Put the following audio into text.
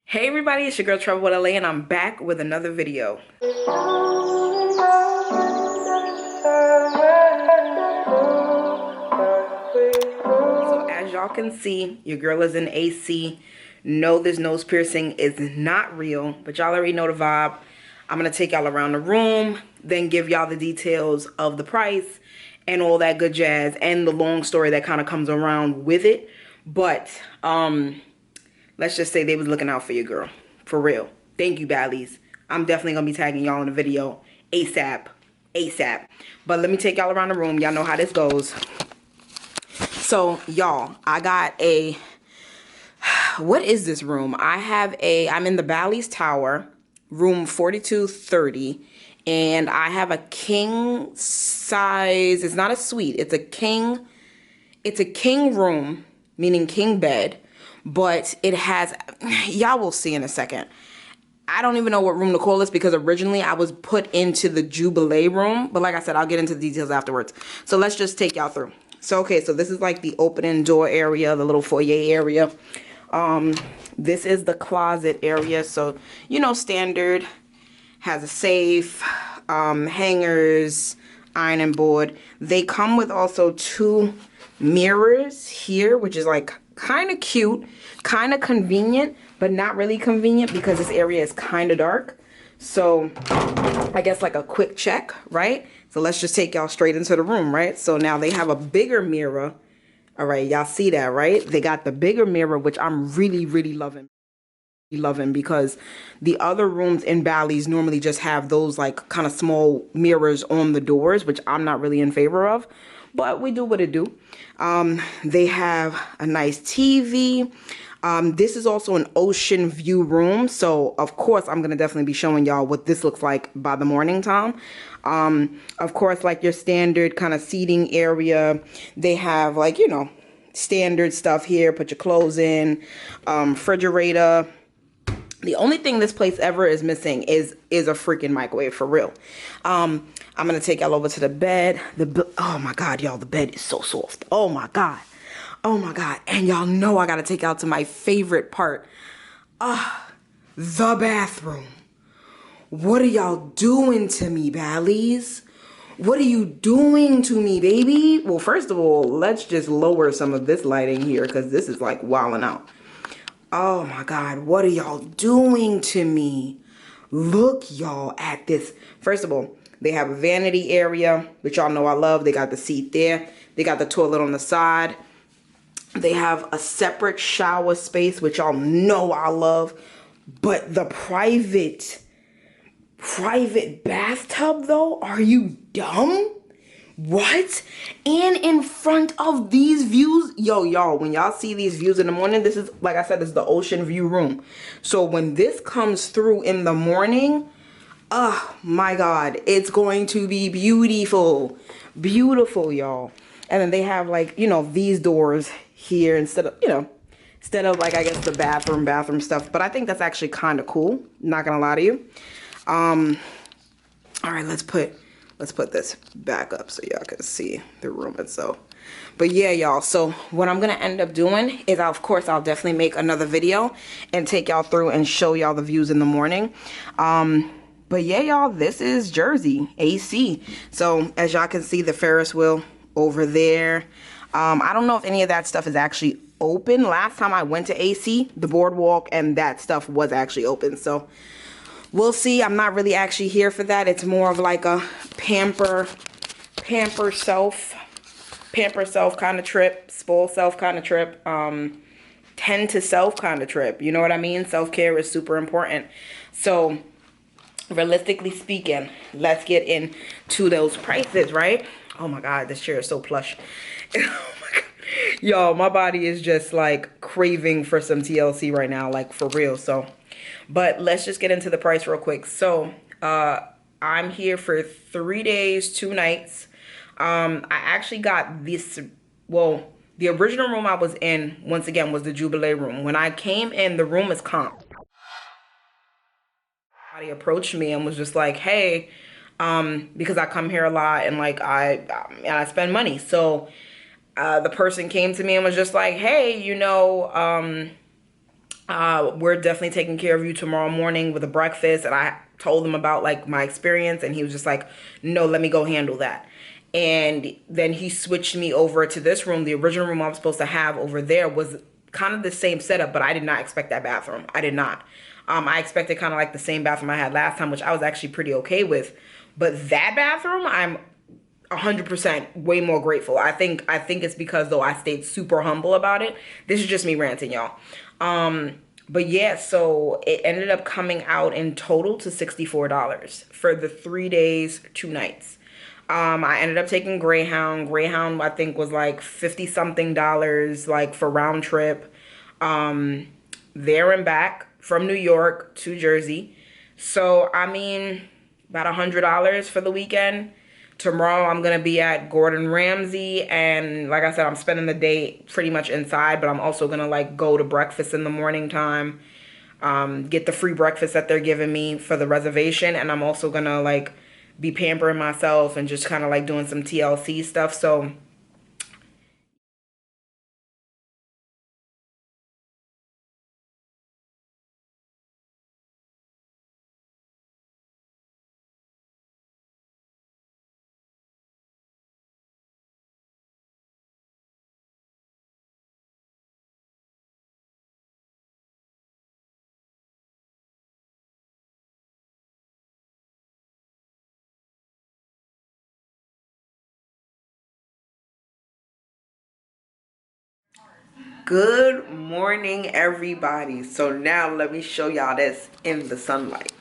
Hey everybody, it's your girl Travel with LA and I'm back with another video. So as y'all can see, your girl is in AC. No, this nose piercing is not real, but y'all already know the vibe. I'm gonna take y'all around the room, then give y'all the details of the price and all that good jazz and the long story that kind of comes around with it. But let's just say they was looking out for your girl. For real. Thank you, Ballys. I'm definitely going to be tagging y'all in the video ASAP. ASAP. But let me take y'all around the room. Y'all know how this goes. So, y'all, I got a... What is this room? I'm in the Ballys Tower, room 4230. And I have a king size... It's not a suite. It's a king room, meaning king bed. But it has, y'all will see in a second. I don't even know what room to call this because originally I was put into the Jubilee room. But like I said, I'll get into the details afterwards. So let's just take y'all through. So, okay, so this is like the opening door area, the little foyer area. This is the closet area. So, you know, standard. Has a safe, hangers, ironing board. They come with also 2 mirrors here, which is like kind of cute, kind of convenient, but not really convenient because this area is kind of dark. So I guess like a quick check, right? So let's just take y'all straight into the room, right? So now they have a bigger mirror. All right, y'all see that, right? They got the bigger mirror, which I'm really loving because the other rooms in Bally's normally just have those like kind of small mirrors on the doors, which I'm not really in favor of, but we do what it do. They have a nice TV. This is also an ocean view room, so of course I'm gonna definitely be showing y'all what this looks like by the morning time. Of course, like your standard kind of seating area. They have like, you know, standard stuff here, put your clothes in, refrigerator. The only thing this place ever is missing is a freaking microwave, for real. I'm gonna take y'all over to the bed. Oh my god, y'all, the bed is so soft. Oh my god. Oh my god. And y'all know I gotta take y'all to my favorite part. The bathroom. What are y'all doing to me, Ballys? What are you doing to me, baby? Well, first of all, let's just lower some of this lighting here because this is like wilding out. Oh my god, what are y'all doing to me? Look, y'all, at this. First of all, they have a vanity area, which y'all know I love. They got the seat there. They got the toilet on the side. They have a separate shower space, which y'all know I love. But the private bathtub, though? Are you dumb? What? And in front of these views, yo, y'all, when y'all see these views in the morning, this is, like I said, this is the ocean view room. So when this comes through in the morning, oh my god, it's going to be beautiful. Beautiful, y'all. And then they have like, you know, these doors here instead of, you know, instead of like, I guess the bathroom stuff. But I think that's actually kind of cool. Not gonna lie to you. All right, let's put this back up so y'all can see the room itself. But yeah, y'all, so what I'm gonna end up doing is, of course, I'll definitely make another video and take y'all through and show y'all the views in the morning. But yeah, y'all, this is Jersey, AC. So as y'all can see, the Ferris wheel over there. I don't know if any of that stuff is actually open. Last time I went to AC, the boardwalk and that stuff was actually open. So we'll see. I'm not really actually here for that. It's more of like a pamper self kind of trip, spoil self kind of trip, tend to self kind of trip. You know what I mean? Self-care is super important. So realistically speaking, let's get into those prices, right? Oh my god, this chair is so plush. Oh my god. Yo, my body is just like craving for some TLC right now, like for real. So but let's just get into the price real quick. So I'm here for 3 days, 2 nights. I actually got this, well, the original room I was in, once again, was the Jubilee room. When I came in, the room is comp. Somebody approached me and was just like, hey, because I come here a lot and like I spend money. So the person came to me and was just like, hey, you know, We're definitely taking care of you tomorrow morning with a breakfast. And I told him about like my experience, and he was just like, no, let me go handle that. And then he switched me over to this room. The original room I was supposed to have over there was kind of the same setup, but I did not expect that bathroom. I did not. I expected kind of like the same bathroom I had last time, which I was actually pretty okay with. But that bathroom, I'm 100% way more grateful. I think it's because though I stayed super humble about it. This is just me ranting, y'all. But yeah, so it ended up coming out in total to $64 for the 3 days, 2 nights. I ended up taking Greyhound. Greyhound, I think, was like 50 something dollars, like for round trip, there and back from New York to Jersey. So, I mean, about $100 for the weekend. Tomorrow I'm gonna be at Gordon Ramsay, and like I said, I'm spending the day pretty much inside, but I'm also gonna like go to breakfast in the morning time, get the free breakfast that they're giving me for the reservation, and I'm also gonna like be pampering myself and just kind of like doing some TLC stuff. So good morning, everybody. So now let me show y'all this in the sunlight.